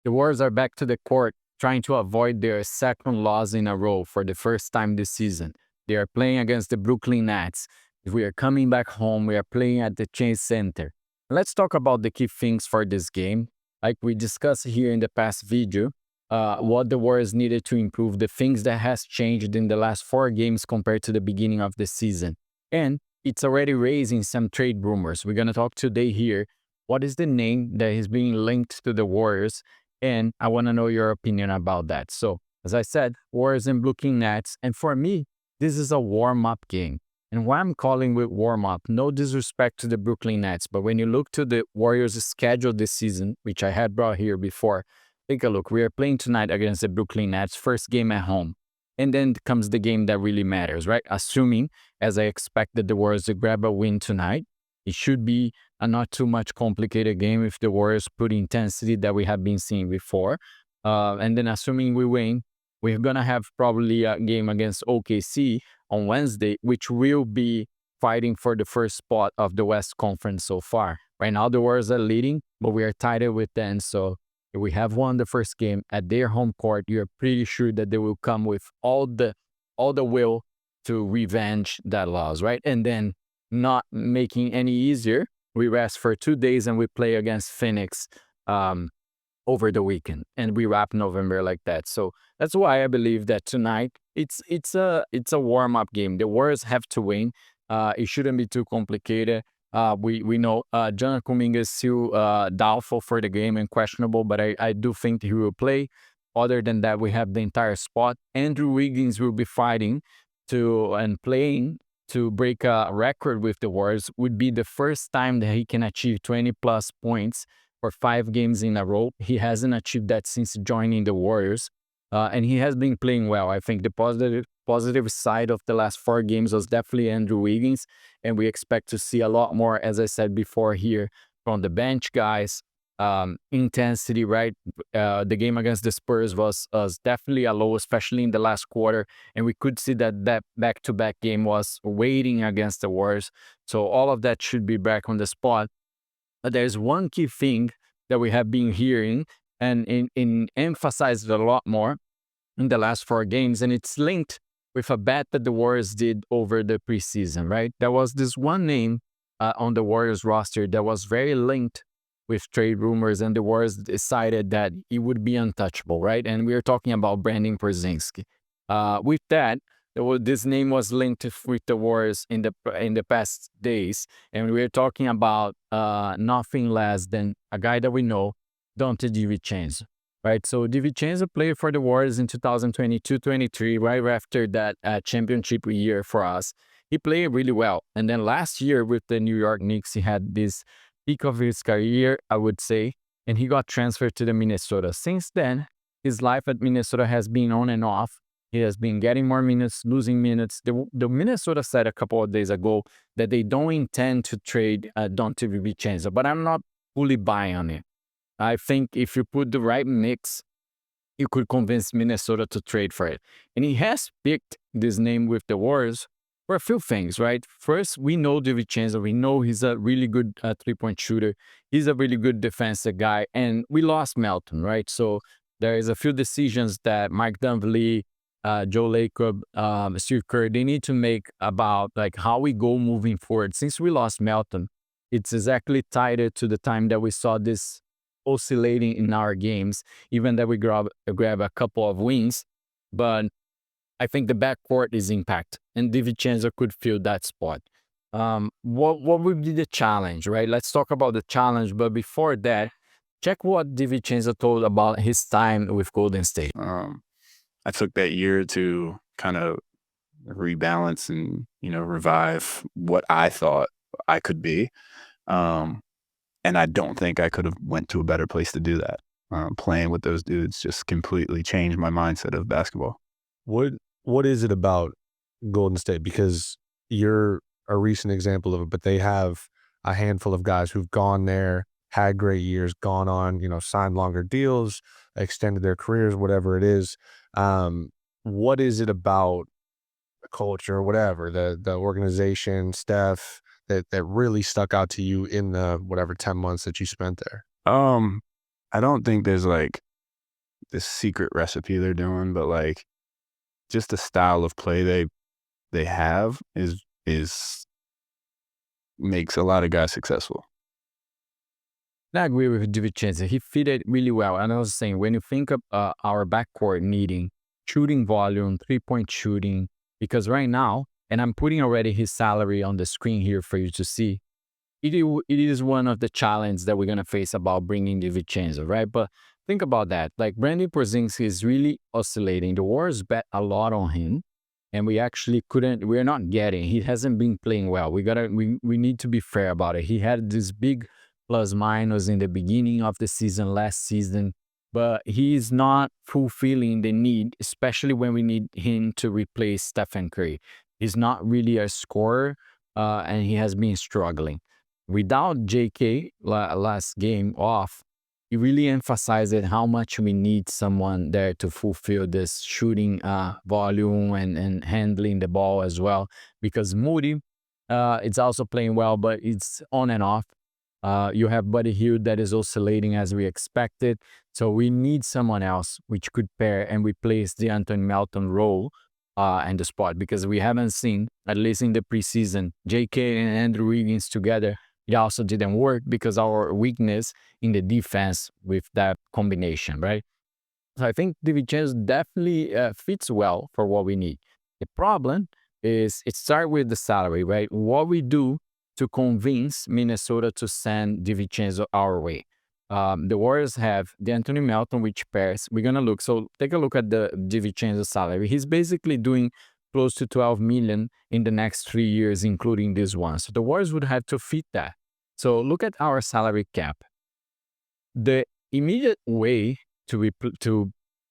The Warriors are back to the court trying to avoid their second loss in a row for the first time this season. They are playing against the Brooklyn Nets. We are coming back home. We are playing at the Chase Center. Let's talk about the key things for this game. Like we discussed here in the past video, what the Warriors needed to improve, the things that has changed in the last 4 games compared to the beginning of the season. And it's already raising some trade rumors. We're going to talk today here. What is the name that is being linked to the Warriors? And I want to know your opinion about that. So, as I said, Warriors and Brooklyn Nets. And for me, this is a warm-up game. And why I'm calling it warm-up, no disrespect to the Brooklyn Nets, but when you look to the Warriors' schedule this season, which I had brought here before, take a look. We are playing tonight against the Brooklyn Nets, first game at home. And then comes the game that really matters, right? Assuming, as I expected the Warriors to grab a win tonight, it should be a not too much complicated game if the Warriors put intensity that we have been seeing before. And then assuming we win, we're going to have probably a game against OKC on Wednesday, which will be fighting for the first spot of the West Conference so far. Right now, the Warriors are leading, but we are tied with them. So if we have won the first game at their home court, you're pretty sure that they will come with all the will to revenge that loss, right? And then not making any easier, we rest for 2 days and we play against Phoenix over the weekend, and we wrap November like that. So that's why I believe that tonight it's a warm up game. The Warriors have to win. It shouldn't be too complicated. We know John Kuminga is still doubtful for the game and questionable, but I do think he will play. Other than that, we have the entire spot. Andrew Wiggins will be fighting and playing to break a record with the Warriors. Would be the first time that he can achieve 20 plus points for 5 games in a row. He hasn't achieved that since joining the Warriors. And he has been playing well. I think the positive side of the last 4 games was definitely Andrew Wiggins. And we expect to see a lot more, as I said before here, from the bench guys. Intensity, right? The game against the Spurs was definitely a low, especially in the last quarter. And we could see that back-to-back game was waiting against the Warriors. So all of that should be back on the spot. But there's one key thing that we have been hearing and in emphasized a lot more in the last 4 games, and it's linked with a bet that the Warriors did over the preseason, right? There was this one name on the Warriors roster that was very linked with trade rumors, and the Warriors decided that he would be untouchable, right? And we are talking about Brandon Porzingis. With that, this name was linked with the Warriors in the past days, and we're talking about nothing less than a guy that we know, Dante DiVincenzo, right? So DiVincenzo played for the Warriors in 2022-23, right after that championship year for us. He played really well, and then last year with the New York Knicks, he had this peak of his career, I would say, and he got transferred to the Minnesota. Since then, his life at Minnesota has been on and off. He has been getting more minutes, losing minutes. The Minnesota said a couple of days ago that they don't intend to trade Dante DiVincenzo, but I'm not fully buying on it. I think if you put the right mix, you could convince Minnesota to trade for it. And he has picked this name with the Warriors for a few things, right? First, we know DiVincenzo. We know he's a really good three-point shooter. He's a really good defensive guy. And we lost Melton, right? So there is a few decisions that Mike Dunleavy, Joe Lacob, Steve Kerr, they need to make about like how we go moving forward. Since we lost Melton, it's exactly tied to the time that we saw this oscillating in our games, even that we grab a couple of wins. But I think the backcourt is impact, and DiVincenzo could fill that spot. What would be the challenge, right? Let's talk about the challenge. But before that, check what DiVincenzo told about his time with Golden State. I took that year to kind of rebalance and, revive what I thought I could be. And I don't think I could have went to a better place to do that. Playing with those dudes just completely changed my mindset of basketball. What is it about Golden State? Because you're a recent example of it, but they have a handful of guys who've gone there, had great years, gone on, signed longer deals, extended their careers, whatever it is. What is it about the culture, whatever, the organization, Steph, that really stuck out to you in the whatever 10 months that you spent there? I don't think there's like this secret recipe they're doing, but like just the style of play they have is makes a lot of guys successful. I agree with DiVincenzo. He fitted really well. And I was saying, when you think of our backcourt needing shooting volume, 3-point shooting, because right now, and I'm putting already his salary on the screen here for you to see, it is one of the challenges that we're going to face about bringing DiVincenzo, right? But think about that. Like Brandon Porzingis is really oscillating. The Warriors bet a lot on him, and we actually couldn't. We're not getting. He hasn't been playing well. We need to be fair about it. He had this big plus minus in the beginning of the season last season, but he is not fulfilling the need, especially when we need him to replace Stephen Curry. He's not really a scorer, and he has been struggling. Without JK last game off, he really emphasized how much we need someone there to fulfill this shooting volume and handling the ball as well. Because Moody, it's also playing well, but it's on and off. You have Buddy Hield that is oscillating as we expected. So we need someone else which could pair and replace the Anthony Melton role and the spot, because we haven't seen, at least in the preseason, JK and Andrew Wiggins together. It also didn't work because our weakness in the defense with that combination, right? So I think DiVincenzo definitely fits well for what we need. The problem is it starts with the salary, right? What we do to convince Minnesota to send DiVincenzo our way. The Warriors have the Anthony Melton, which pairs. We're gonna look. So take a look at the DiVincenzo salary. He's basically doing close to 12 million in the next 3 years, including this one. So the Warriors would have to fit that. So look at our salary cap. The immediate way to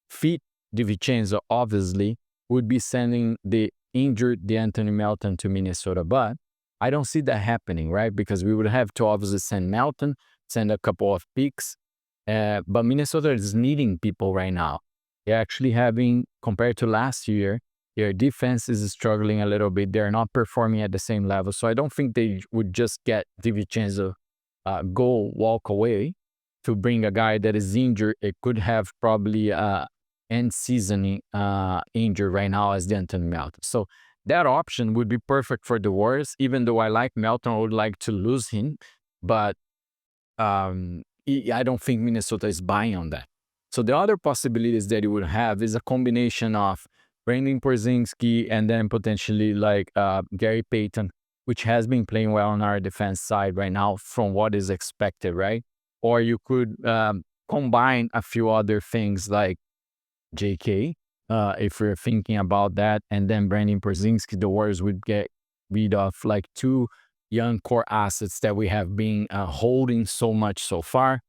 fit DiVincenzo, obviously, would be sending the injured Anthony Melton to Minnesota. But I don't see that happening, right? Because we would have to obviously send Melton, send a couple of picks. But Minnesota is needing people right now. They're actually having, compared to last year, their defense is struggling a little bit. They're not performing at the same level. So I don't think they would just get DiVincenzo walk away to bring a guy that is injured. It could have probably end season injured right now as the Anthony Melton. So that option would be perfect for the Warriors. Even though I like Melton, I would like to lose him. But I don't think Minnesota is buying on that. So the other possibilities that you would have is a combination of Brandon Porzingis and then potentially like Gary Payton, which has been playing well on our defense side right now from what is expected, right? Or you could combine a few other things like JK, if we're thinking about that, and then Brandon Porzingis, the Warriors would get rid of like two young core assets that we have been holding so much so far.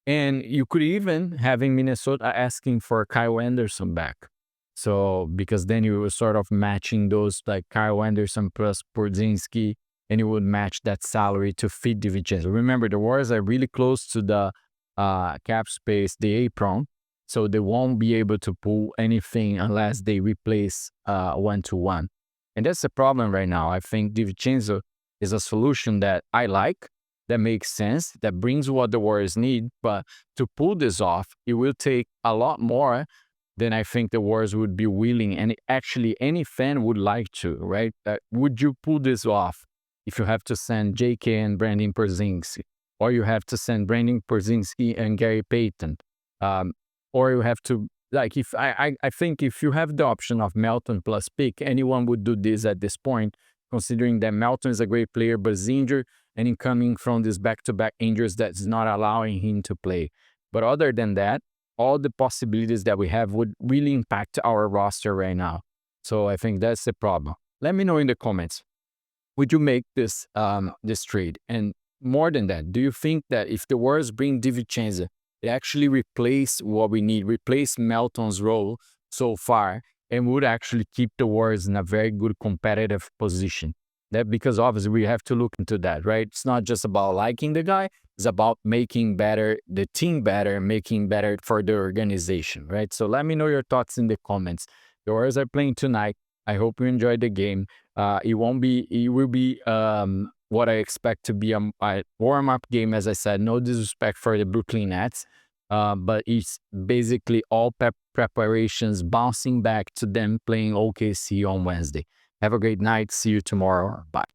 And you could even having Minnesota asking for Kyle Anderson back. So because then you were sort of matching those like Kyle Anderson plus Porzingis, and you would match that salary to fit DiVincenzo. Remember, the Warriors are really close to the cap space, the apron, so they won't be able to pull anything unless they replace 1-to-1. And that's the problem right now. I think DiVincenzo is a solution that I like, that makes sense, that brings what the Warriors need. But to pull this off, it will take a lot more than I think the Warriors would be willing. And actually, any fan would like to, right? Would you pull this off if you have to send JK and Brandon Porzingis, or you have to send Brandon Porzingis and Gary Payton, or you have to, like, if I think if you have the option of Melton plus pick, anyone would do this at this point, considering that Melton is a great player but is injured, and in coming from this back-to-back injuries that's not allowing him to play. But other than that, all the possibilities that we have would really impact our roster right now. So I think that's the problem. Let me know in the comments, would you make this this trade? And more than that, do you think that if the Warriors bring DiVincenzo, they actually replace what we need, replace Melton's role so far, and would actually keep the Warriors in a very good competitive position? That, because obviously we have to look into that, right? It's not just about liking the guy, it's about making better the team better, making better for the organization, right? So let me know your thoughts in the comments. The Warriors are playing tonight. I hope you enjoyed the game. It will be what I expect to be a warm-up game, as I said. No disrespect for the Brooklyn Nets, but it's basically all preparations bouncing back to them playing OKC on Wednesday. Have a great night. See you tomorrow. Bye.